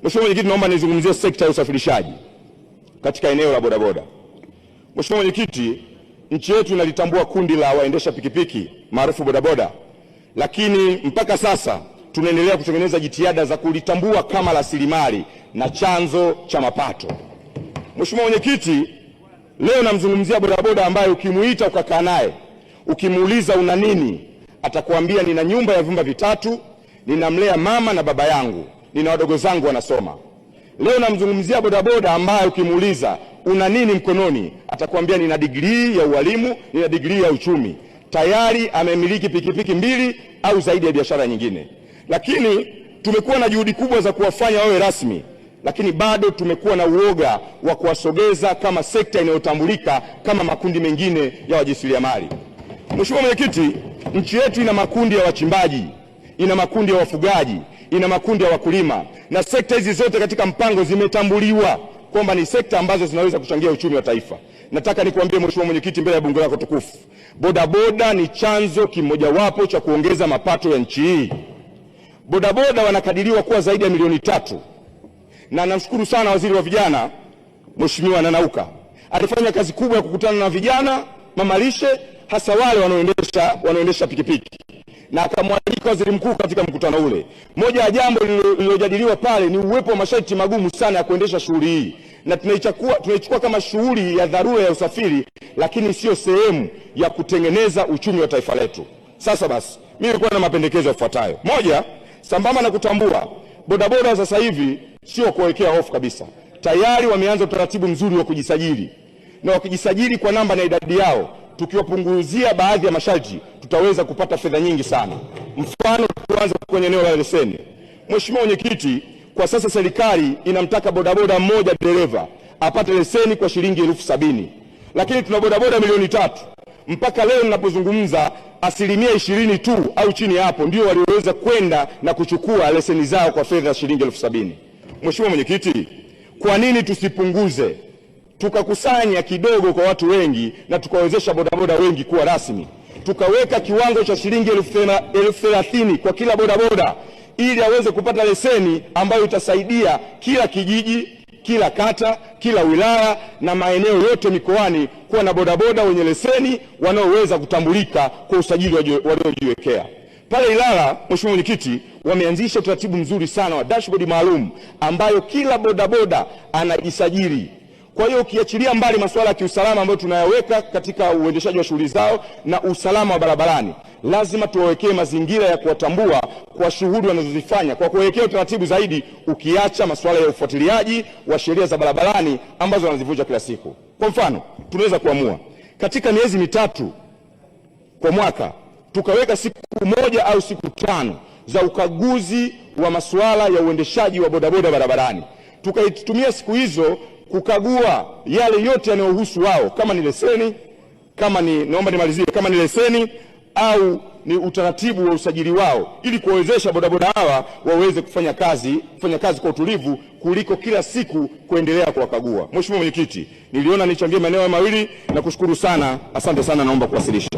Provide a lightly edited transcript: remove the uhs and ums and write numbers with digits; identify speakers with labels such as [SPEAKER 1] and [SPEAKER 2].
[SPEAKER 1] Mheshimiwa Mwenyekiti, naomba nizungumzie sekta ya usafirishaji katika eneo la bodaboda. Mheshimiwa Mwenyekiti, nchi yetu inalitambua kundi la waendesha pikipiki maarufu bodaboda, lakini mpaka sasa tunaendelea kutengeneza jitihada za kulitambua kama rasilimali na chanzo cha mapato. Mheshimiwa Mwenyekiti, leo namzungumzia bodaboda ambaye ukimuita ukakaa naye ukimuuliza una nini, atakwambia nina nyumba ya vyumba vitatu, ninamlea mama na baba yangu, nina wadogo zangu wanasoma. Leo namzungumzia bodaboda ambaye ukimuuliza una nini mkononi, atakwambia nina degree ya ualimu, nina degree ya uchumi. Tayari amemiliki pikipiki 2 au zaidi ya biashara nyingine. Lakini tumekuwa na juhudi kubwa za kuwafanya wawe rasmi, lakini bado tumekuwa na uoga wa kuwasogeza kama sekta inayotambulika kama makundi mengine ya wajasiriamali. Mheshimiwa Mwenyekiti, nchi yetu ina makundi ya wachimbaji, ina makundi ya wafugaji, ina makundi ya wakulima, na sekta hizi zote katika mpango zimetambuliwa kwamba ni sekta ambazo zinaweza kuchangia uchumi wa taifa. Nataka nikuambie Mheshimiwa Mwenyekiti, mbele ya bunge lako tukufu, bodaboda ni chanzo kimojawapo cha kuongeza mapato ya nchi hii. Bodaboda wanakadiriwa kuwa zaidi ya milioni 3, na namshukuru sana waziri wa vijana Mheshimiwa Nanauka, alifanya kazi kubwa ya kukutana na vijana mamalishe, hasa wale wanaoendesha pikipiki, na akamwalika waziri mkuu katika mkutano ule. Moja ya jambo lililojadiliwa pale ni uwepo wa masharti magumu sana ya kuendesha shughuli hii, na tunaichukua kama shughuli ya dharura ya usafiri, lakini sio sehemu ya kutengeneza uchumi wa taifa letu. Sasa basi, mimi nilikuwa na mapendekezo yafuatayo. Moja, sambamba na kutambua bodaboda sasa hivi sio kuwekea hofu kabisa, tayari wameanza utaratibu mzuri wa kujisajili, na wakijisajili kwa namba na idadi yao, tukiwapunguzia baadhi ya masharti tutaweza kupata fedha nyingi sana. Mfano, tuanze kwenye eneo la leseni. Mheshimiwa Mwenyekiti, kwa sasa serikali inamtaka bodaboda mmoja dereva apate leseni kwa shilingi 70,000, lakini tuna bodaboda milioni 3. Mpaka leo ninapozungumza, asilimia 20 tu au chini hapo ndio walioweza kwenda na kuchukua leseni zao kwa fedha ya shilingi 70,000. Mheshimiwa Mwenyekiti, kwa nini tusipunguze tukakusanya kidogo kwa watu wengi na tukawezesha bodaboda wengi kuwa rasmi, tukaweka kiwango cha shilingi 30,000 kwa kila bodaboda, ili aweze kupata leseni ambayo itasaidia kila kijiji, kila kata, kila wilaya na maeneo yote mikoani kuwa na bodaboda wenye leseni wanaoweza kutambulika kwa usajili waliojiwekea. Pale Ilala, Mheshimiwa Mwenyekiti, wameanzisha utaratibu mzuri sana wa dashboard maalum ambayo kila bodaboda anajisajili. Kwa hiyo ukiachilia mbali masuala ya kiusalama ambayo tunayaweka katika uendeshaji wa shughuli zao na usalama wa barabarani, lazima tuwawekee mazingira ya kuwatambua kwa shughuli wanazozifanya kwa kuwekea utaratibu zaidi, ukiacha masuala ya ufuatiliaji wa sheria za barabarani ambazo wanazivunja kila siku. Kwa mfano, tunaweza kuamua katika miezi 3 kwa mwaka tukaweka siku 1 au siku 5 za ukaguzi wa masuala ya uendeshaji wa bodaboda barabarani. Tukaitumia siku hizo kukagua yale yote yanayohusu wao, kama ni leseni, kama ni leseni au ni utaratibu wa usajili wao, ili kuwawezesha bodaboda hawa waweze kufanya kazi kwa utulivu kuliko kila siku kuendelea kuwakagua. Mheshimiwa Mwenyekiti, niliona nichangie maeneo mawili na kushukuru sana. Asante sana, naomba kuwasilisha.